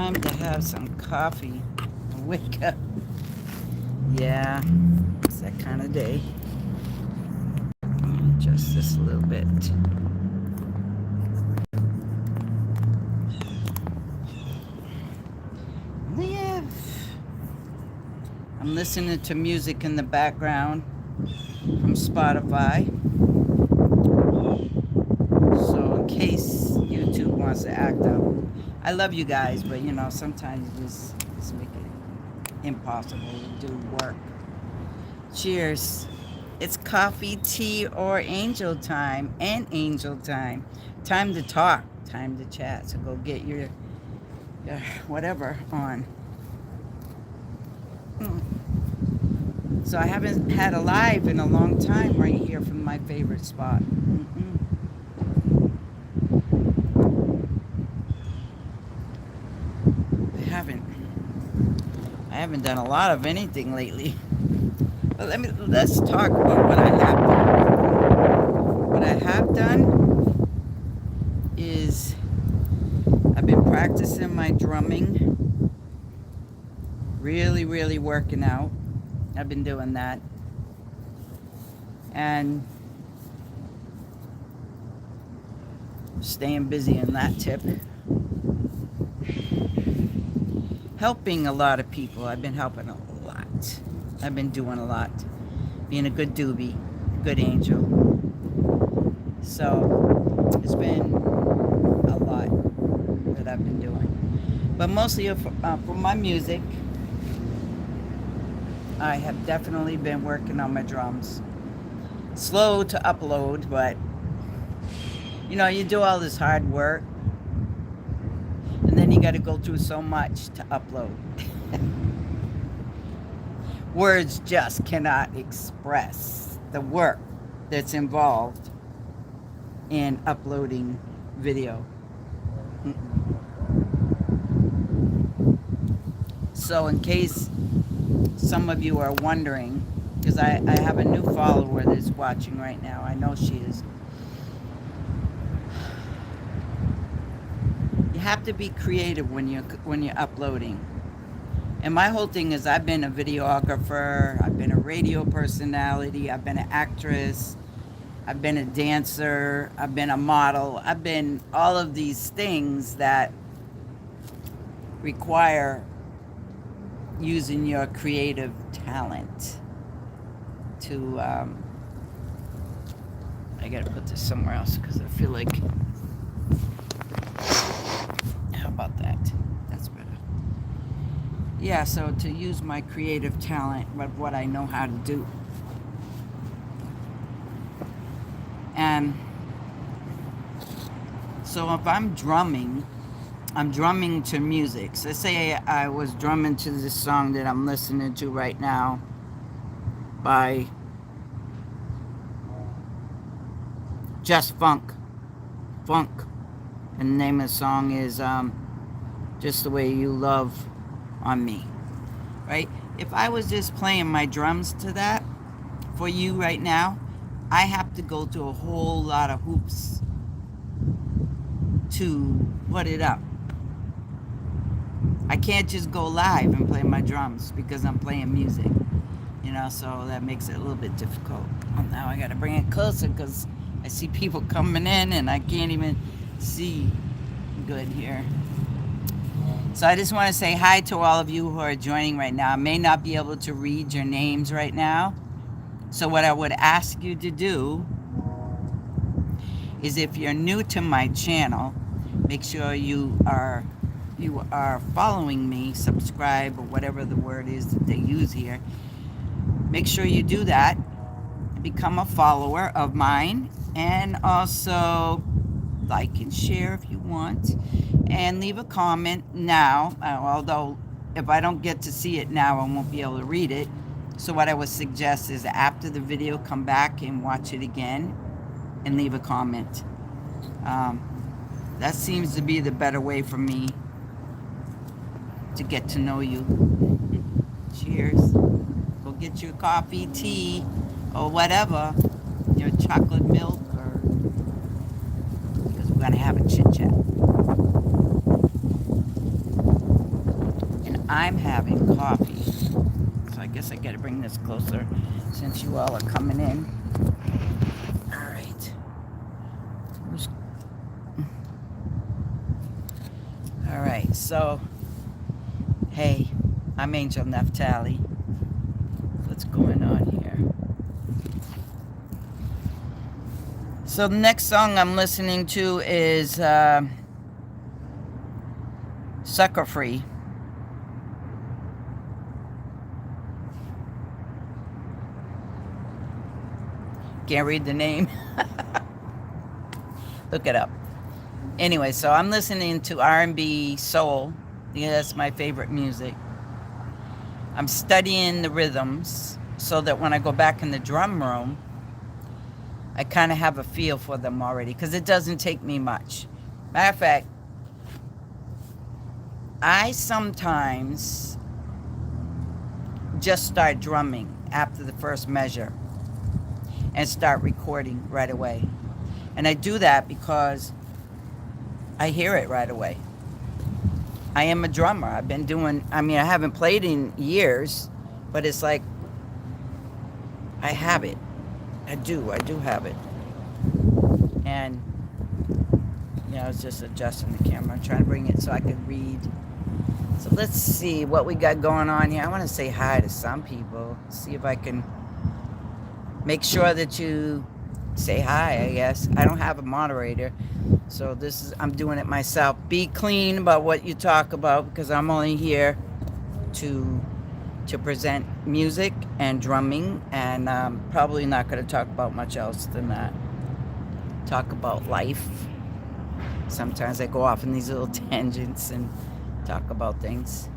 time to have some coffee. Wake up. Yeah, it's that kind of day. Just this a little bit. Yeah. I'm listening to music in the background from Spotify. So in case YouTube wants to act up. I love you guys, but you know, sometimes you just make it impossible to do work. Cheers. It's coffee, tea, or angel time and angel time. Time to talk, time to chat. So go get your whatever on. So I haven't had a live in a long time right here from my favorite spot. I haven't done a lot of anything lately. But let's talk about what I have done. What I have done is I've been practicing my drumming. Really, really working out. I've been doing that. And staying busy in that tip. Helping a lot of people. I've been helping a lot. I've been doing a lot. Being a good doobie, a good angel. So it's been a lot that I've been doing. But mostly for my music, I have definitely been working on my drums. Slow to upload, but you know, you do all this hard work and then you got to go through so much to upload. Words just cannot express the work that's involved in uploading video. So in case some of you are wondering, because I have a new follower that's watching right now. I know she is. You have to be creative when you're uploading. And my whole thing is I've been a videographer, I've been a radio personality, I've been an actress, I've been a dancer, I've been a model, I've been all of these things that require using your creative talent to, I gotta put this somewhere else because I feel like, how about that? That's better. Yeah, so to use my creative talent, but what I know how to do. And so if I'm drumming to music. So say I was drumming to this song that I'm listening to right now by Just Funk. And the name of the song is Just the Way You Love on Me. Right? If I was just playing my drums to that for you right now, I have to go through a whole lot of hoops to put it up. I can't just go live and play my drums because I'm playing music, you know, so that makes it a little bit difficult. Well, now I got to bring it closer because I see people coming in and I can't even see good here. So I just want to say hi to all of you who are joining right now. I may not be able to read your names right now. So what I would ask you to do is, if you're new to my channel, make sure you are following me, subscribe, or whatever the word is that they use here. Make sure you do that. Become a follower of mine, and also like and share if you want, and leave a comment now, although if I don't get to see it now, I won't be able to read it. So what I would suggest is after the video, come back and watch it again and leave a comment. That seems to be the better way for me to get to know you. Cheers. Go get your coffee, tea, or whatever, your chocolate milk, or because we're gonna have a chit chat. I'm having coffee. So I guess I gotta bring this closer since you all are coming in. All right. All right, so, hey, I'm AngelNaphtalie. What's going on here? So the next song I'm listening to is Sucker Free. Can't read the name. Look it up. Anyway, so I'm listening to R&B soul. Yeah, that's my favorite music. I'm studying the rhythms so that when I go back in the drum room, I kind of have a feel for them already, because it doesn't take me much. Matter of fact, I sometimes just start drumming after the first measure and start recording right away. And I do that because I hear it right away. I am a drummer. I've been doing, I haven't played in years, but it's like, I have it. I do have it. And, I was just adjusting the camera, trying to bring it so I could read. So let's see what we got going on here. I want to say hi to some people. See if I can make sure that you say hi, I guess. I don't have a moderator, so I'm doing it myself. Be clean about what you talk about, because I'm only here to present music and drumming, and probably not going to talk about much else than that. Talk about life. Sometimes I go off in these little tangents and talk about things.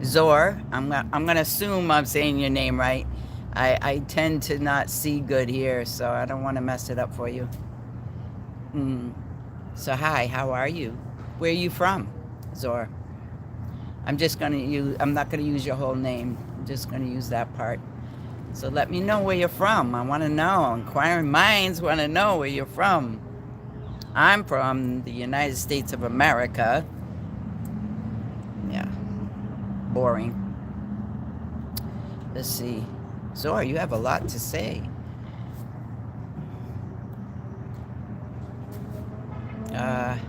Zor, I'm gonna assume I'm saying your name right. I tend to not see good here, so I don't want to mess it up for you. So hi, how are you? Where are you from, Zor? I'm not gonna use your whole name. I'm just gonna use that part. So let me know where you're from. I want to know. Inquiring minds want to know where you're from. I'm from the United States of America. Yeah. Boring. Let's see. Zora, you have a lot to say. I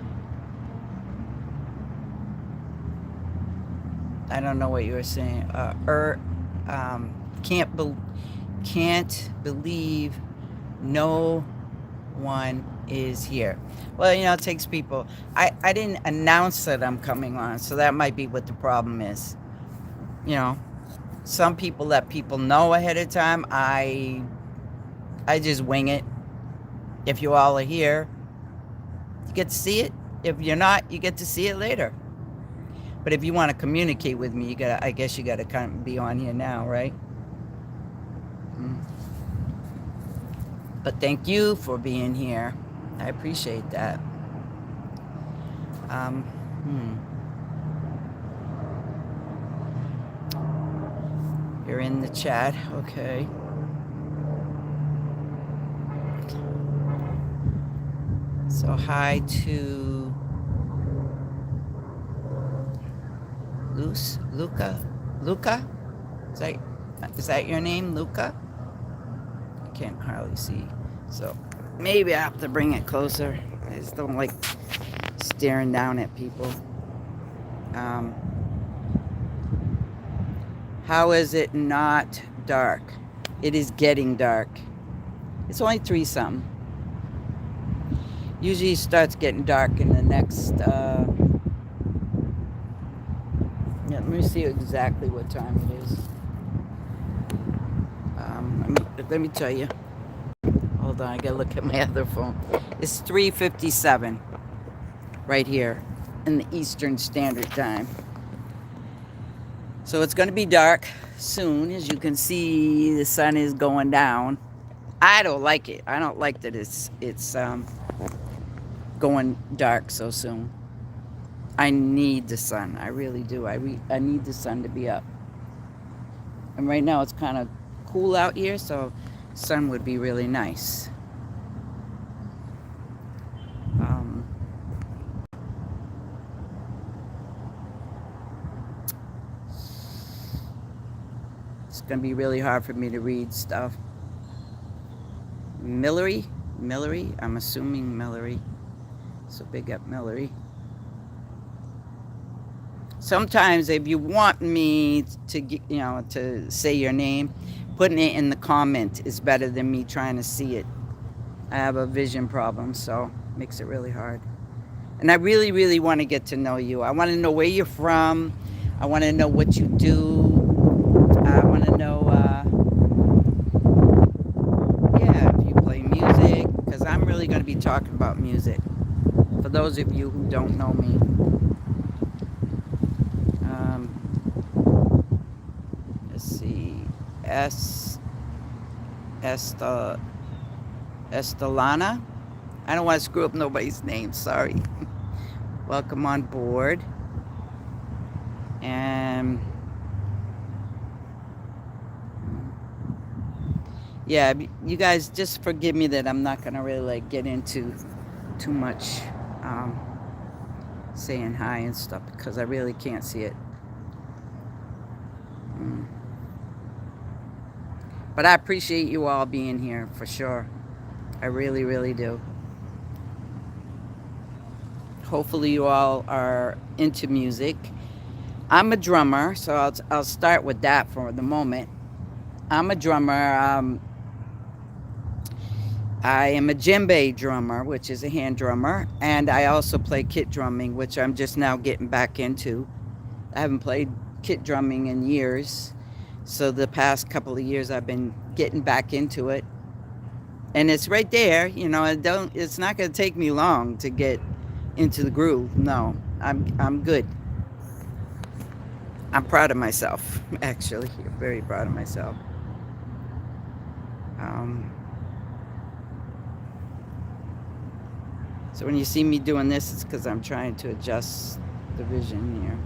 don't know what you were saying. Can't believe no one is here. Well, it takes people. I didn't announce that I'm coming on, so that might be what the problem is. Some people let people know ahead of time. I just wing it. If you all are here, you get to see it. If you're not, you get to see it later. But if you want to communicate with me, I guess you gotta kind of be on here now, right? But thank you for being here. I appreciate that. You're in the chat, okay. So hi to Luca? Is that your name, Luca? I can't hardly see. So maybe I have to bring it closer. I just don't like staring down at people. How is it not dark? It is getting dark. It's only 3-something. Usually it starts getting dark in the next, let me see exactly what time it is. Let me tell you. Hold on, I gotta look at my other phone. It's 3:57 right here in the Eastern Standard Time. So it's gonna be dark soon. As you can see, the sun is going down. I don't like it. I don't like that it's going dark so soon. I need the sun. I really do. I need the sun to be up. And right now it's kind of cool out here, so sun would be really nice. It's going to be really hard for me to read stuff. Millery? Millery? I'm assuming Millery. So big up Millery. Sometimes if you want me to, to say your name, putting it in the comment is better than me trying to see it. I have a vision problem, so it makes it really hard. And I really, really want to get to know you. I want to know where you're from. I want to know what you do. I want to know, if you play music, because I'm really going to be talking about music. For those of you who don't know me. Let's see. Estelana. I don't want to screw up nobody's name, sorry. Welcome on board. And yeah, you guys just forgive me that I'm not gonna really get into too much saying hi and stuff, because I really can't see it. But I appreciate you all being here for sure. I really, really do. Hopefully you all are into music. I'm a drummer, so I'll start with that for the moment. I'm a drummer. I am a djembe drummer, which is a hand drummer, and I also play kit drumming, which I'm just now getting back into. I haven't played kit drumming in years, so the past couple of years I've been getting back into it. And it's right there, it's not going to take me long to get into the groove. No, I'm good. I'm proud of myself, actually. Very proud of myself. So when you see me doing this, it's because I'm trying to adjust the vision here.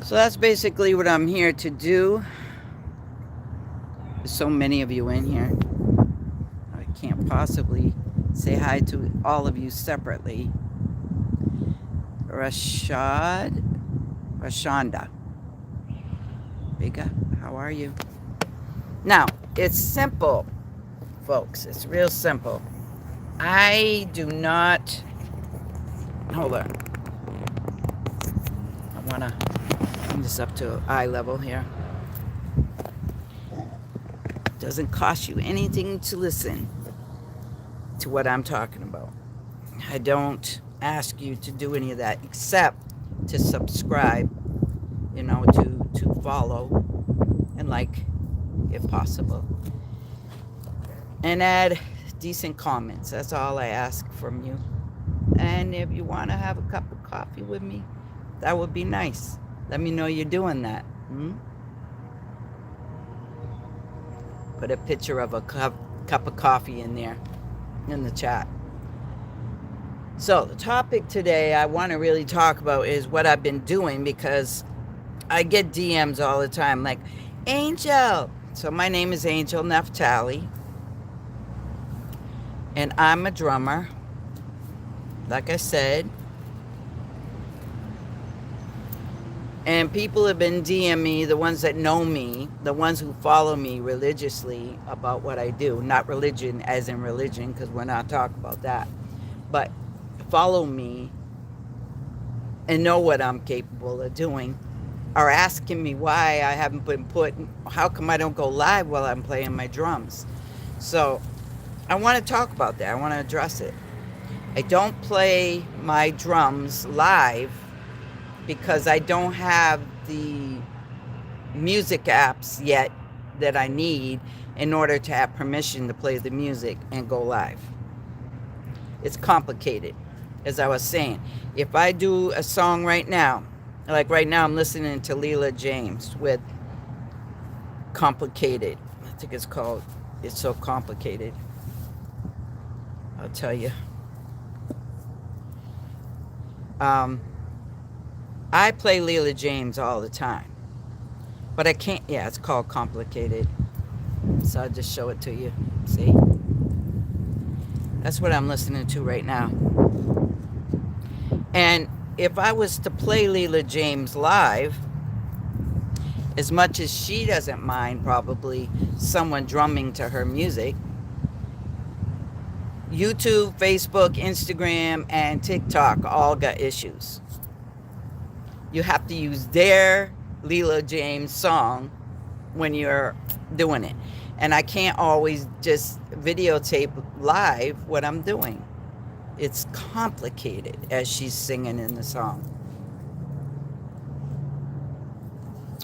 So that's basically what I'm here to do. There's so many of you in here. I can't possibly say hi to all of you separately. Rashonda. Big up. How are you? Now, it's simple, folks. It's real simple. I do not... Hold on. I want to bring this up to eye level here. Doesn't cost you anything to listen to what I'm talking about. I don't ask you to do any of that except to subscribe, to follow and like if possible. And add decent comments. That's all I ask from you. And if you want to have a cup of coffee with me, that would be nice. Let me know you're doing that. Put a picture of a cup of coffee in there in the chat. So the topic today I want to really talk about is what I've been doing, because I get DMs all the time like, Angel. So my name is AngelNaphtalie, and I'm a drummer, like I said. And people have been DMing me, the ones that know me, the ones who follow me religiously about what I do. Not religion as in religion, because we're not talking about that. But follow me and know what I'm capable of doing, are asking me why I haven't been how come I don't go live while I'm playing my drums. So I want to talk about that. I want to address it. I don't play my drums live because I don't have the music apps yet that I need in order to have permission to play the music and go live. It's complicated. As I was saying, if I do a song right now, like right now I'm listening to Leela James with Complicated. I think it's called It's So Complicated. I'll tell you. I play Leela James all the time, but I can't. Yeah, it's called Complicated. So I'll just show it to you. See? That's what I'm listening to right now. And if I was to play Leela James live, as much as she doesn't mind probably someone drumming to her music, YouTube, Facebook, Instagram, and TikTok all got issues. You have to use their Leela James song when you're doing it. And I can't always just videotape live what I'm doing. It's complicated as she's singing in the song.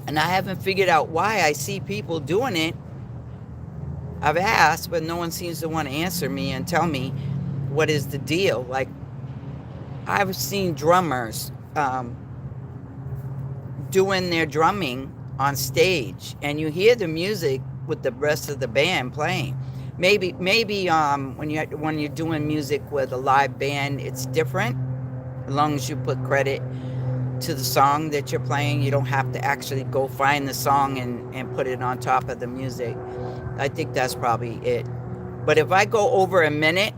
And I haven't figured out why I see people doing it. I've asked, but no one seems to want to answer me and tell me what is the deal. Like, I've seen drummers doing their drumming on stage, and you hear the music with the rest of the band playing. Maybe when you're doing music with a live band, it's different. As long as you put credit to the song that you're playing, you don't have to actually go find the song and put it on top of the music. I think that's probably it. But if I go over a minute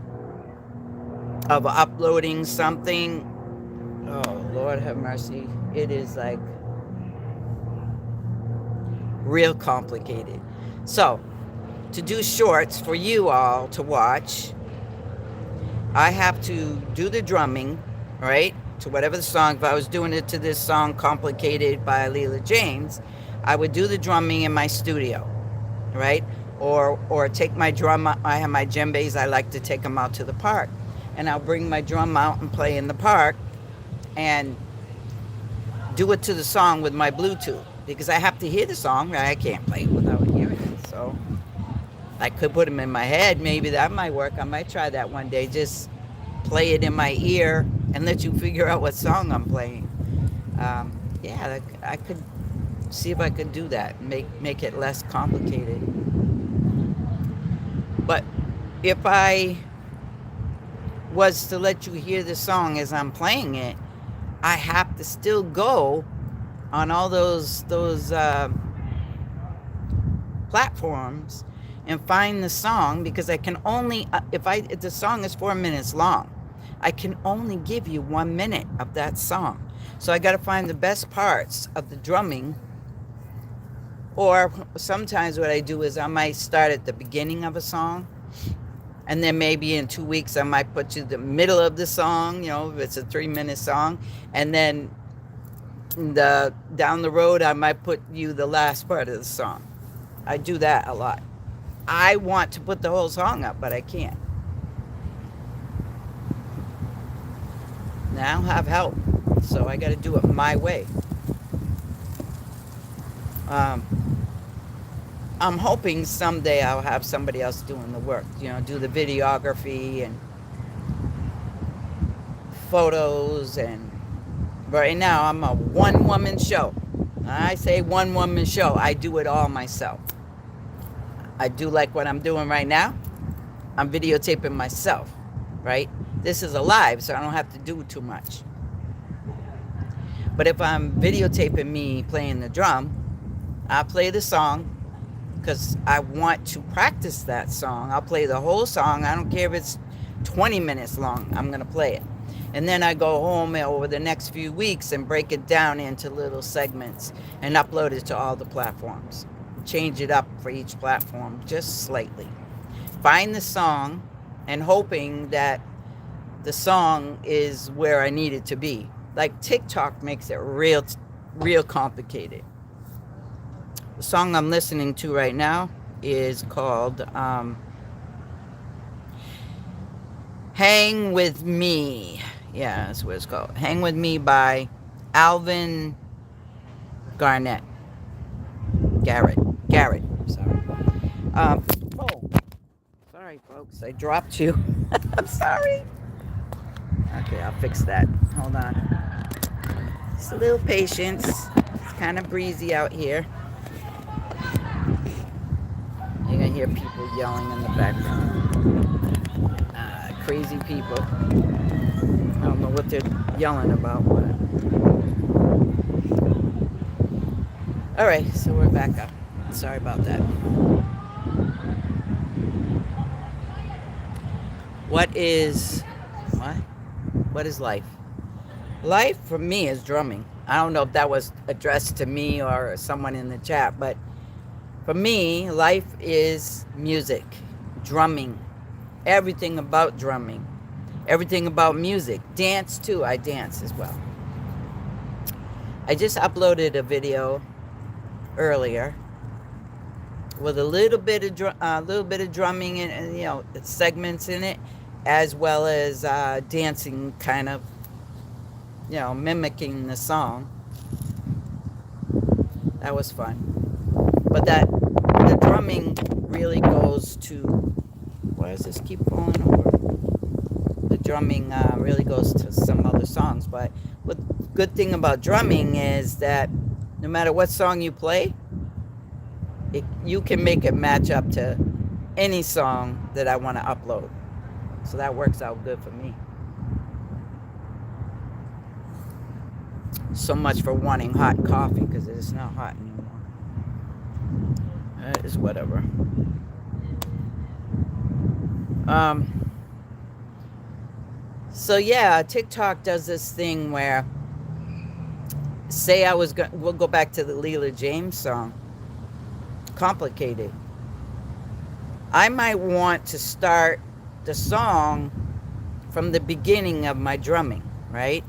of uploading something, oh Lord have mercy, it is like real complicated. So to do shorts for you all to watch, I have to do the drumming, right, to whatever the song. If I was doing it to this song Complicated by Leela James, I would do the drumming in my studio, right? Or take my drum. I have my djembes. I like to take them out to the park, and I'll bring my drum out and play in the park, and do it to the song with my Bluetooth, because I have to hear the song, right? I can't play it without hearing it. So I could put them in my head. Maybe that might work. I might try that one day. Just play it in my ear and let you figure out what song I'm playing. Yeah, I could see if I could do that. Make it less complicated. But if I was to let you hear the song as I'm playing it, I have to still go on all those platforms and find the song, because I can only if the song is 4 minutes long, I can only give you 1 minute of that song. So I got to find the best parts of the drumming. Or sometimes what I do is I might start at the beginning of a song, and then maybe in 2 weeks I might put you the middle of the song, if it's a 3-minute song, and then down the road I might put you the last part of the song. I do that a lot. I want to put the whole song up, but I can't. Now I don't have help, so I got to do it my way. I'm hoping someday I'll have somebody else doing the work, do the videography and photos. And right now I'm a one-woman show. I say one-woman show. I do it all myself. I do like what I'm doing right now. I'm videotaping myself, right? This is a live, so I don't have to do too much. But if I'm videotaping me playing the drum, I'll play the song because I want to practice that song. I'll play the whole song. I don't care if it's 20 minutes long. I'm going to play it. And then I go home over the next few weeks and break it down into little segments and upload it to all the platforms. Change it up for each platform just slightly. Find the song and hoping that the song is where I need it to be. Like TikTok makes it real complicated. The song I'm listening to right now is called Hang With Me. Yeah, that's what it's called. Hang With Me by Alvin Garrett. Sorry. Sorry, folks. I dropped you. I'm sorry. Okay, I'll fix that. Hold on. Just a little patience. It's kind of breezy out here. You're going to hear people yelling in the background. Crazy people. I don't know what they're yelling about, but... Alright, so we're back up. Sorry about that. What is what? What is life? Life for me is drumming. I don't know if that was addressed to me or someone in the chat, but for me, life is music, drumming, everything about drumming, everything about music. Dance too. I dance as well. I just uploaded a video earlier with a little bit of drumming and segments in it, as well as dancing, kind of mimicking the song. That was fun. But the drumming really goes to, why does this keep falling over? The drumming really goes to some other songs. But the good thing about drumming is that no matter what song you play, you can make it match up to any song that I want to upload. So that works out good for me. So much for wanting hot coffee, because it is not hot anymore. That is whatever. So yeah, TikTok does this thing where, say we'll go back to the Leela James song, Complicated. I might want to start the song from the beginning of my drumming, right?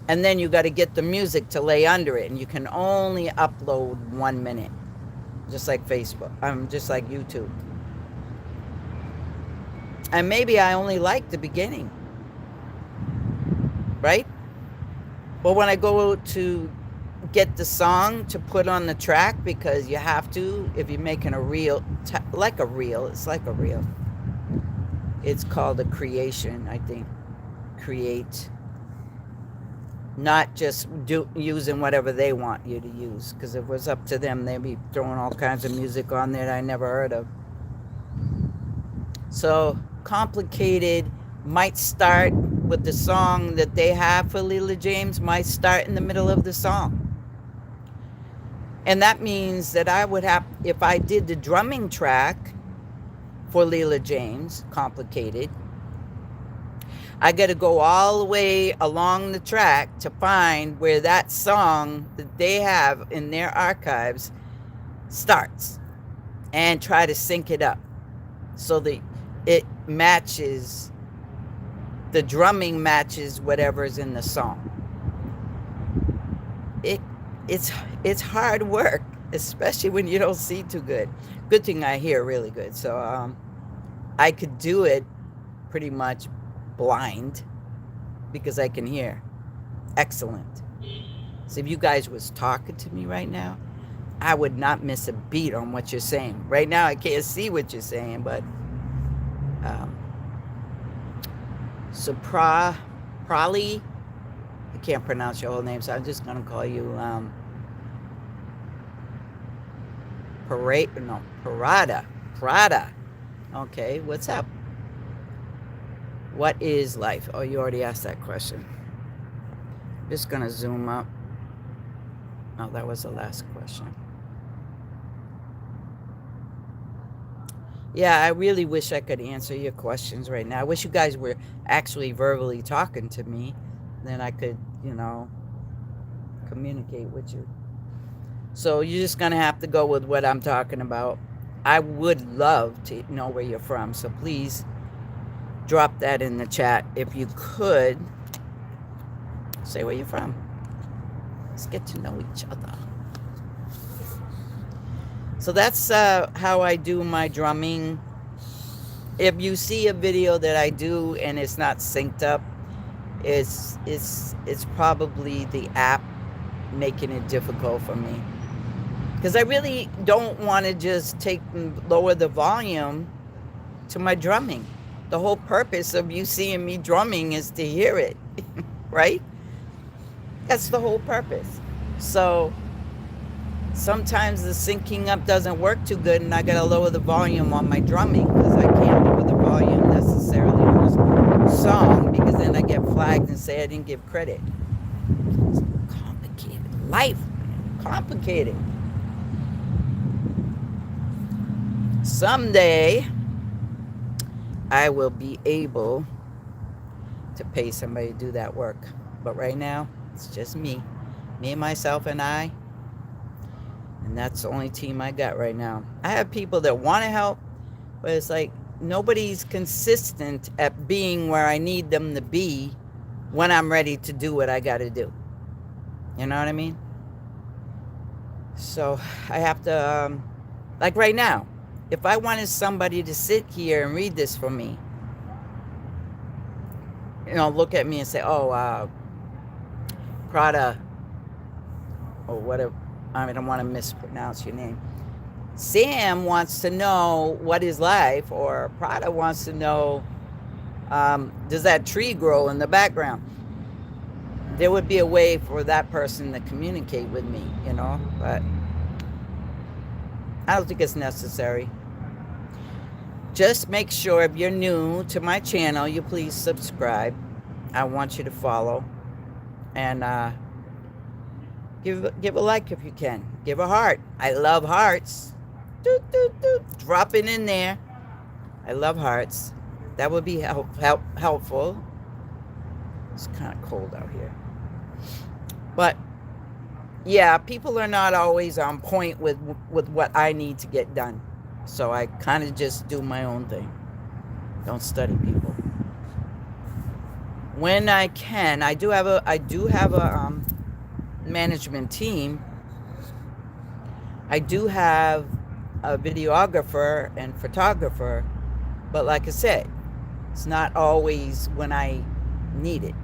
And then you got to get the music to lay under it, and you can only upload 1 minute, just like Facebook, just like YouTube. And maybe I only like the beginning, right? But when I go to get the song to put on the track, because you have to, if you're making a reel, like a reel, it's like a reel. It's called a creation, I think. Create. Not just using whatever they want you to use, because if it was up to them, they'd be throwing all kinds of music on there that I never heard of. So Complicated might start with the song that they have for Leela James, might start in the middle of the song. And that means that I would have, if I did the drumming track for Leela James, Complicated, I got to go all the way along the track to find where that song that they have in their archives starts, and try to sync it up so that it matches, the drumming matches whatever's in the song. It's hard work, especially when you don't see too good. Good thing I hear really good, so I could do it pretty much blind, because I can hear excellent. So if you guys was talking to me right now, I would not miss a beat on what you're saying. Right now I can't see what you're saying, but so Prali, I can't pronounce your whole name, so I'm just gonna call you Prada. Okay, what's up? What is life? Oh, you already asked that question. I'm just gonna zoom up. Oh, that was the last question. Yeah, I really wish I could answer your questions right now. I wish you guys were actually verbally talking to me. Then I could, communicate with you. So you're just going to have to go with what I'm talking about. I would love to know where you're from. So please drop that in the chat. If you could, say where you're from. Let's get to know each other. So that's how I do my drumming. If you see a video that I do and it's not synced up, it's probably the app making it difficult for me. Because I really don't want to just lower the volume to my drumming. The whole purpose of you seeing me drumming is to hear it, right? That's the whole purpose. So sometimes the syncing up doesn't work too good, and I gotta lower the volume on my drumming, because I can't lower the volume necessarily on this song, because then I get flagged and say I didn't give credit. It's complicated. Life, man. Complicated. Someday I will be able to pay somebody to do that work. But right now, it's just me. Me and myself and I. And that's the only team I got right now. I have people that want to help, but it's like nobody's consistent at being where I need them to be when I'm ready to do what I got to do. You know what I mean? So I have to, like right now, if I wanted somebody to sit here and read this for me, look at me and say, oh, Prada, or whatever, I don't want to mispronounce your name. Sam wants to know what is life, or Prada wants to know, does that tree grow in the background? There would be a way for that person to communicate with me, but I don't think it's necessary. Just make sure if you're new to my channel, you please subscribe. I want you to follow. And give a like if you can. Give a heart. I love hearts. Doot, doot, doot. Drop it in there. I love hearts. That would be helpful. It's kind of cold out here. But yeah, people are not always on point with what I need to get done. So I kind of just do my own thing. Don't study people. When I can, I do have a management team. I do have a videographer and photographer, but like I said, it's not always when I need it,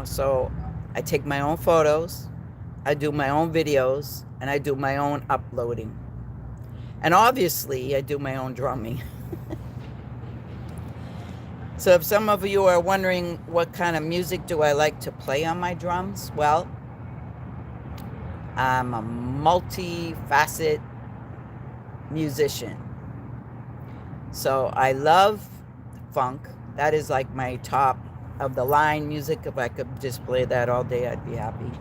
So I take my own photos, I do my own videos, and I do my own uploading. And obviously, I do my own drumming. So if some of you are wondering what kind of music do I like to play on my drums, well, I'm a multi-facet musician. So I love funk. That is like my top of the line music. If I could just play that all day, I'd be happy.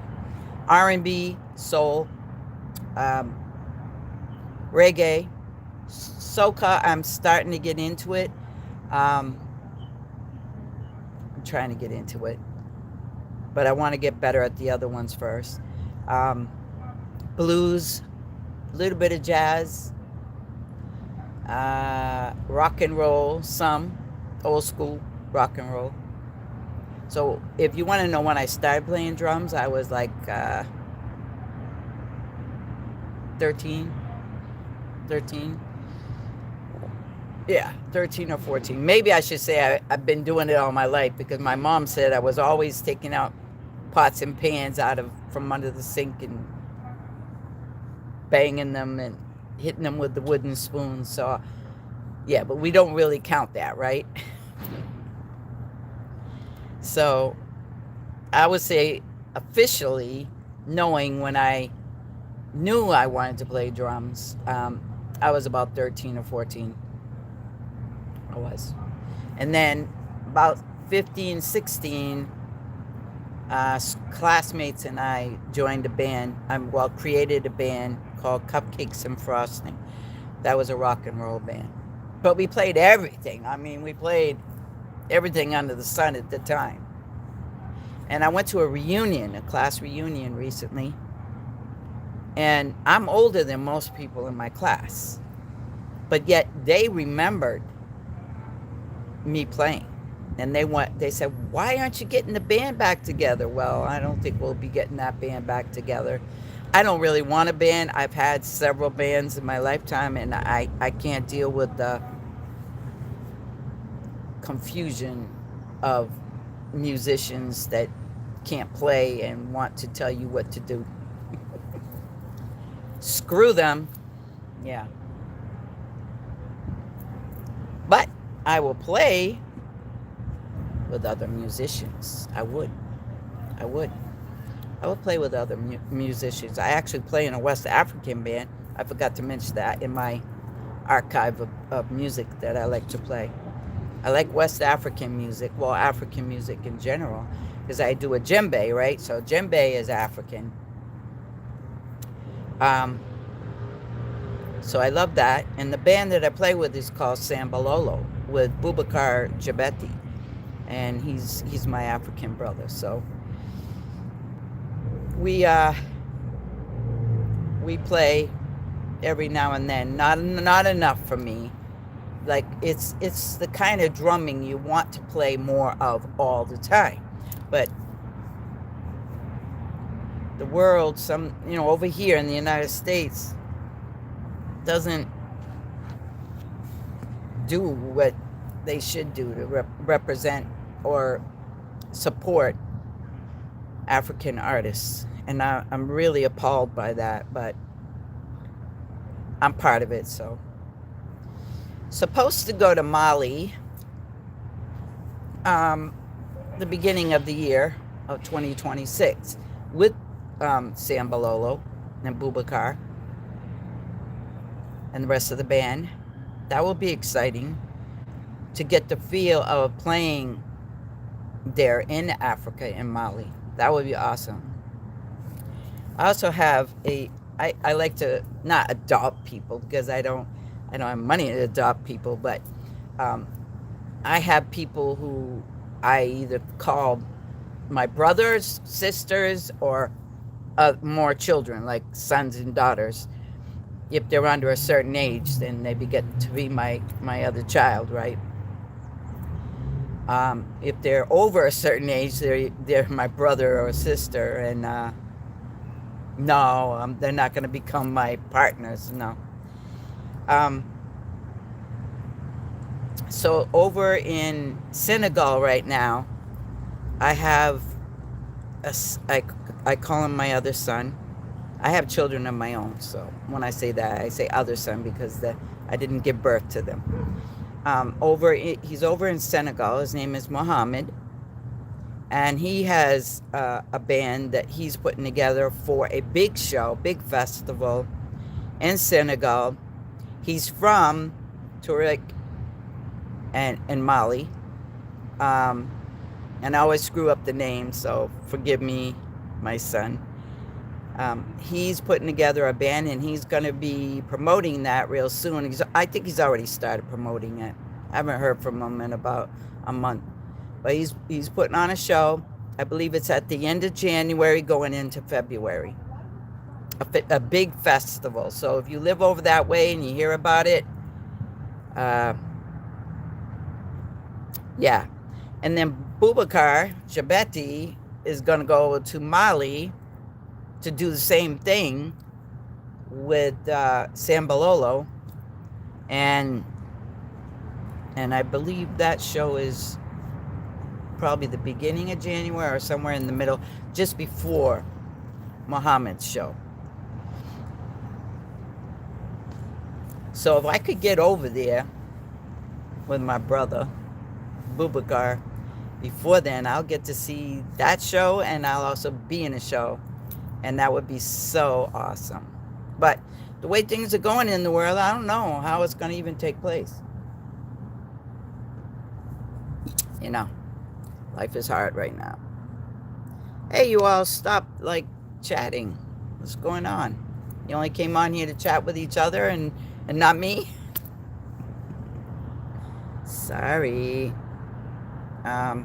R&B, soul, reggae, soca. I'm starting to get into it. I'm trying to get into it, but I want to get better at the other ones first. Blues, a little bit of jazz, rock and roll, some old school rock and roll. So if you want to know when I started playing drums, I was like 13. Yeah, 13 or 14. Maybe I should say I've been doing it all my life, because my mom said I was always taking out pots and pans from under the sink and banging them and hitting them with the wooden spoons. So yeah, but we don't really count that, right? So I would say officially, knowing when I knew I wanted to play drums, I was about 13 or 14. I was. And then about 15, 16, classmates and I joined a band. Created a band called Cupcakes and Frosting. That was a rock and roll band. But we played everything. I mean, we played everything under the sun at the time. And I went to a class reunion recently. And I'm older than most people in my class. But yet they remembered me playing. And they said, why aren't you getting the band back together? Well, I don't think we'll be getting that band back together. I don't really want a band. I've had several bands in my lifetime, and I can't deal with the confusion of musicians that can't play and want to tell you what to do. Screw them. Yeah. But I will play with other musicians. I would play with other musicians. I actually play in a West African band. I forgot to mention that in my archive of music that I like to play. I like West African music, well, African music in general, because I do a djembe, right? So djembe is African. So I love that. And the band that I play with is called Sambalolo, with Boubacar Jabeti, and he's my African brother. So we we play every now and then. Not enough for me. Like it's the kind of drumming you want to play more of all the time. But the world, over here in the United States, doesn't do what they should do to represent or support African artists. And I'm really appalled by that, but I'm part of it. So supposed to go to Mali the beginning of the year of 2026 with Sambalolo and Boubacar and the rest of the band. That will be exciting to get the feel of playing there in Africa, in Mali. That would be awesome. I also have I like to not adopt people because I don't have money to adopt people, but I have people who I either call my brothers, sisters, or more children, like sons and daughters. If they're under a certain age, then they get to be my other child, right? If they're over a certain age, they're my brother or sister, and no, they're not going to become my partners, no. So over in Senegal right now, I have I call him my other son. I have children of my own, so when I say that, I say other son because I didn't give birth to them. He's over in Senegal. His name is Mohammed, and he has a band that he's putting together for a big show, big festival in Senegal. He's from Touareg and Mali, and I always screw up the name, so forgive me, my son. He's putting together a band, and he's going to be promoting that real soon. I think he's already started promoting it. I haven't heard from him in about a month. But he's putting on a show. I believe it's at the end of January going into February. A big festival. So if you live over that way and you hear about it, yeah. And then Boubacar Jabeti is going to go to Mali to do the same thing with Sambalolo, and I believe that show is probably the beginning of January or somewhere in the middle, just before Muhammad's show. So if I could get over there with my brother Boubacar before then, I'll get to see that show, and I'll also be in a show. And that would be so awesome. But the way things are going in the world, I don't know how it's going to even take place. Life is hard right now. Hey, you all, stop, chatting. What's going on? You only came on here to chat with each other and not me? Sorry. Yeah.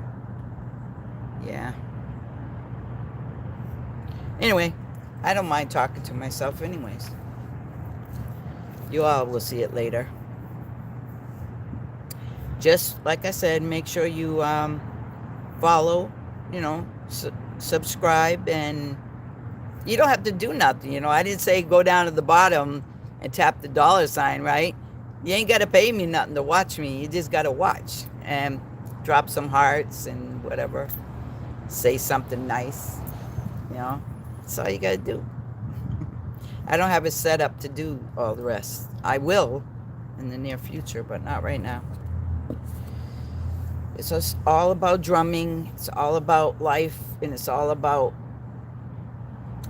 Anyway, I don't mind talking to myself anyways. You all will see it later. Just like I said, make sure you follow, subscribe, and you don't have to do nothing. I didn't say go down to the bottom and tap the $sign, right? You ain't got to pay me nothing to watch me. You just got to watch and drop some hearts and whatever. Say something nice, That's all you got to do. I don't have it set up to do all the rest. I will in the near future, but not right now. It's just all about drumming. It's all about life, and it's all about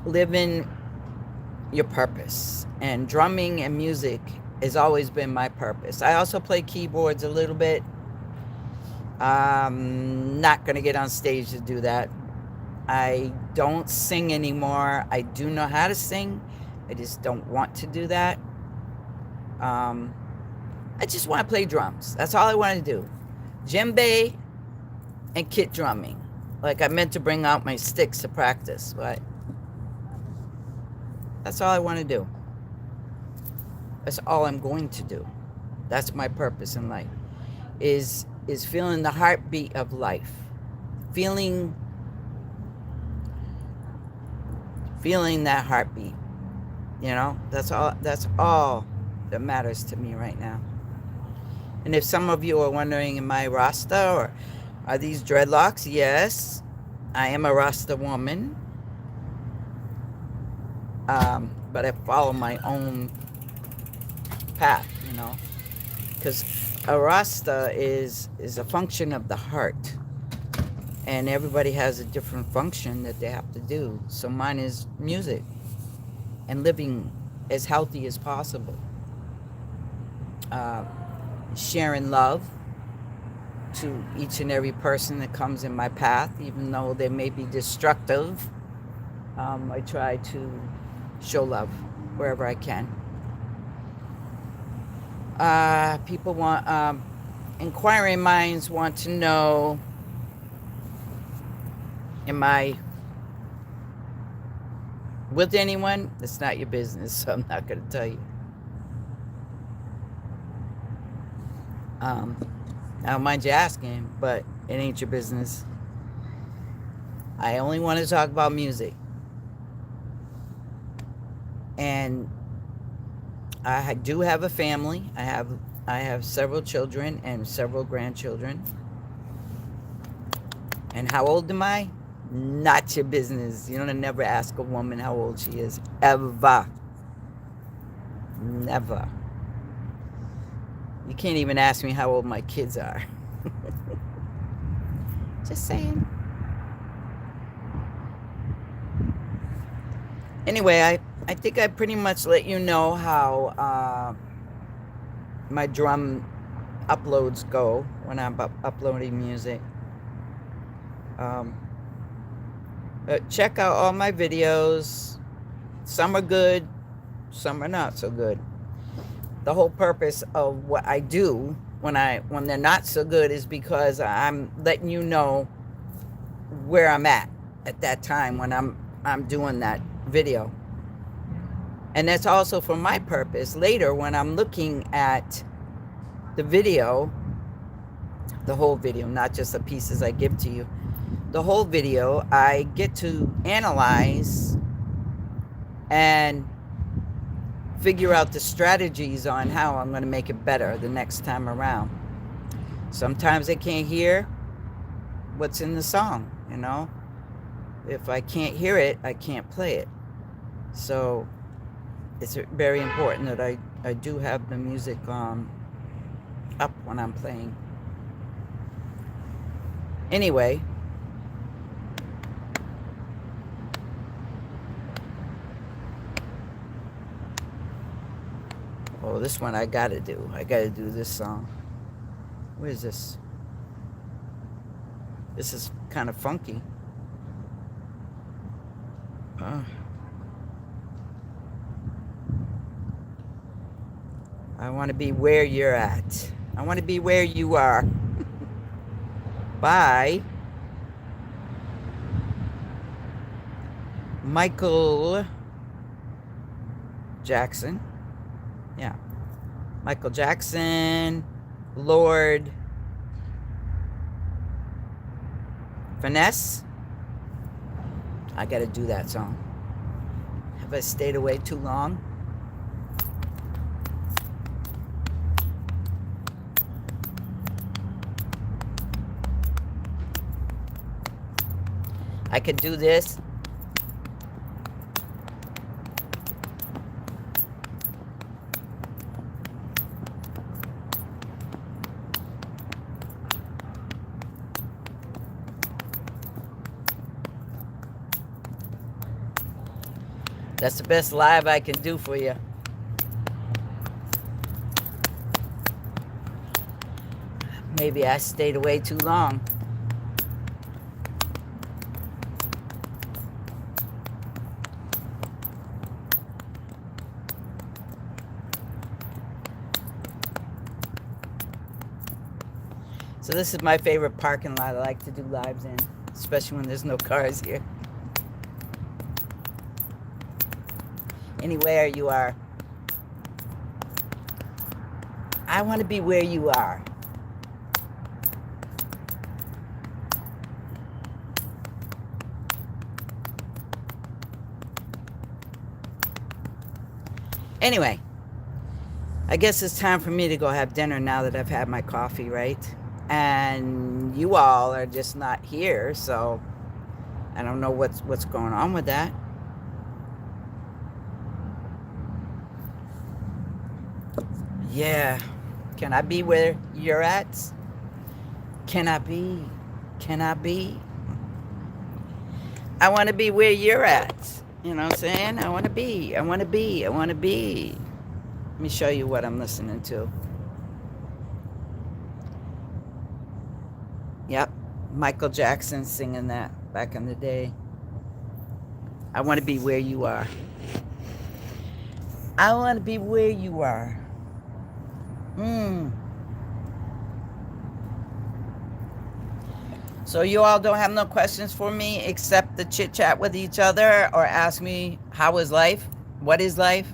living your purpose. And drumming and music has always been my purpose. I also play keyboards a little bit. Not going to get on stage to do that. I don't sing anymore. I do know how to sing. I just don't want to do that. I just want to play drums. That's all I want to do. Djembe and kit drumming. Like I meant to bring out my sticks to practice, but that's all I want to do. That's all I'm going to do. That's my purpose in life. Is feeling the heartbeat of life. Feeling that heartbeat. You know, that's all that matters to me right now. And if some of you are wondering, am I Rasta or are these dreadlocks? Yes, I am a Rasta woman. But I follow my own path, you know, because a Rasta is a function of the heart, and everybody has a different function that they have to do. So mine is music and living as healthy as possible, sharing love to each and every person that comes in my path, even though they may be destructive. I try to show love wherever I can. People want, inquiring minds want to know, am I with anyone? It's not your business, so I'm not going to tell you. I don't mind you asking, but it ain't your business. I only want to talk about music. And I do have a family. I have several children and several grandchildren. And how old am I? Not your business. You don't never ask a woman how old she is. Ever. Never. You can't even ask me how old my kids are. Just saying. Anyway, I think I pretty much let you know how my drum uploads go when I'm uploading music. Check out all my videos. Some are good, some are not so good. The whole purpose of what I do when they're not so good is because I'm letting you know where I'm at that time when I'm doing that video. And that's also for my purpose later when I'm looking at the video, the whole video, not just the pieces I give to you. The whole video, I get to analyze and figure out the strategies on how I'm going to make it better the next time around. Sometimes I can't hear what's in the song, you know. If I can't hear it, I can't play it. So it's very important that I do have the music up when I'm playing. Anyway, oh, this one I gotta do. I gotta do this song. What is this? This is kind of funky. I want to be where you're at. I want to be where you are. By Michael Jackson. Yeah. Michael Jackson, Lord Finesse. I got to do that song. Have I stayed away too long? I could do this. That's the best live I can do for you. Maybe I stayed away too long. So this is my favorite parking lot I like to do lives in, especially when there's no cars here. Anywhere you are. I want to be where you are. Anyway, I guess it's time for me to go have dinner now that I've had my coffee, right? And you all are just not here, so I don't know what's going on with that. Yeah. Can I be where you're at? Can I be? Can I be? I want to be where you're at. You know what I'm saying? I want to be. I want to be. I want to be. Let me show you what I'm listening to. Yep. Michael Jackson singing that back in the day. I want to be where you are. I want to be where you are. So you all don't have no questions for me except to chit chat with each other or ask me, how is life? What is life?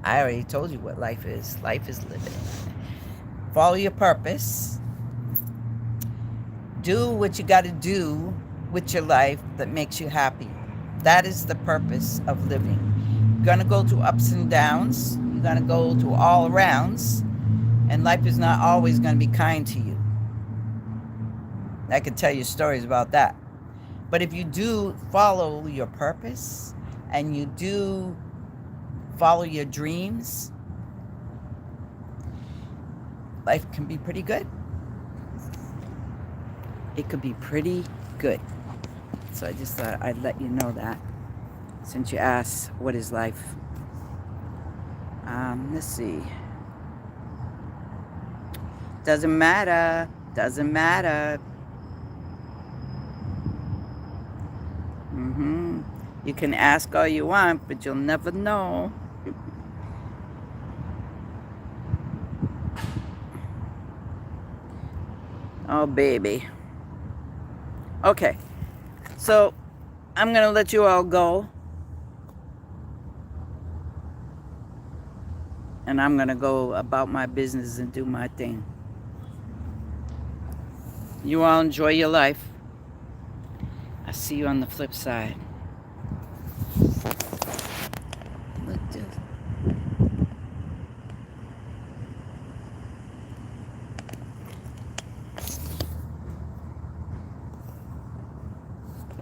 I already told you what life is. Life is living. Follow your purpose. Do what you got to do with your life that makes you happy. That is the purpose of living. You're going to go through ups and downs. You're going to go through all arounds. And life is not always going to be kind to you. I could tell you stories about that. But if you do follow your purpose and you do follow your dreams, life can be pretty good. It could be pretty good. So I just thought I'd let you know that since you asked, what is life? Let's see. Doesn't matter. Doesn't matter. You can ask all you want, but you'll never know. Oh, baby. Okay. So, I'm going to let you all go. And I'm going to go about my business and do my thing. You all enjoy your life. I'll see you on the flip side. Look, dude.